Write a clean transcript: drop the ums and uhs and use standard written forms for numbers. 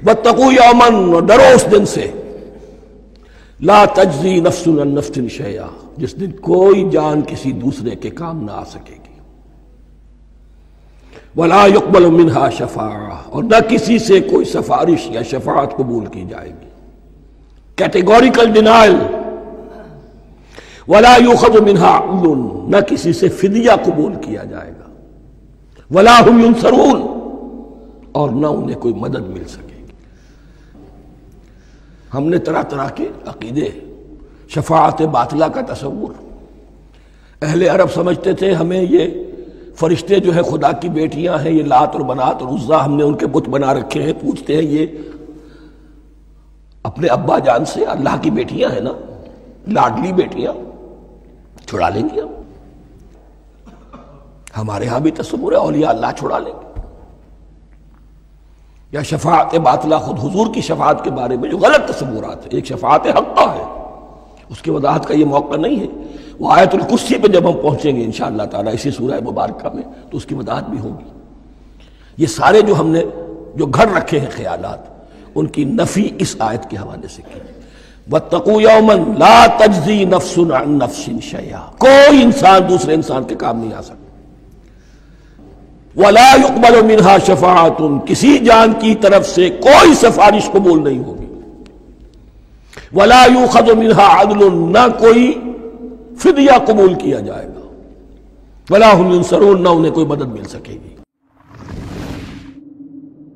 واتقوا یومن، اور ڈرو اس دن سے، لا تجزی نفس عن نفس شیئا، جس دن کوئی جان کسی دوسرے کے کام نہ آ سکے گی، ولا يقبل منها شفاعہ، اور نہ کسی سے کوئی سفارش یا شفاعت قبول کی جائے گی، کیٹیگوریکل ڈینائل، ولا يؤخذ منها عدل، نہ کسی سے فدیہ قبول کیا جائے گا، ولا هم ينصرون، اور نہ انہیں کوئی مدد مل سکے گی۔ ہم نے طرح طرح کے عقیدے، شفاعت باطلہ کا تصور، اہل عرب سمجھتے تھے ہمیں یہ فرشتے جو ہے خدا کی بیٹیاں ہیں، یہ لات اور منات اور عزا، ہم نے ان کے بت بنا رکھے ہیں، پوچھتے ہیں یہ اپنے ابا جان سے اللہ کی بیٹیاں ہیں نا، لاڈلی بیٹیاں، چھڑا لیں گے ہمارے ہاں بھی تصور ہے اولیاء اللہ چھڑا لیں گے۔ یا شفاعت باطلہ، خود حضور کی شفاعت کے بارے میں جو غلط تصورات ہیں، ایک شفاعت حقہ ہے، اس کی وضاحت کا یہ موقع نہیں ہے، وہ آیت الکرسی پہ جب ہم پہنچیں گے انشاءاللہ تعالیٰ اسی سورہ مبارکہ میں تو اس کی وضاحت بھی ہوگی۔ یہ سارے جو ہم نے جو گھڑ رکھے ہیں خیالات، ان کی نفی اس آیت کے حوالے سے کی۔ واتقوا یوما لا تجزی نفس عن نفس شیئا، کوئی انسان دوسرے انسان کے کام نہیں آ سکتا، ولا يقبل منها شفاعت، کسی جان کی طرف سے کوئی سفارش قبول نہیں ہوگی، ولا يؤخذ منها عدل، نہ کوئی فدیہ قبول کیا جائے گا، ولا هم ينصرون، نہ انہیں کوئی مدد مل سکے گی۔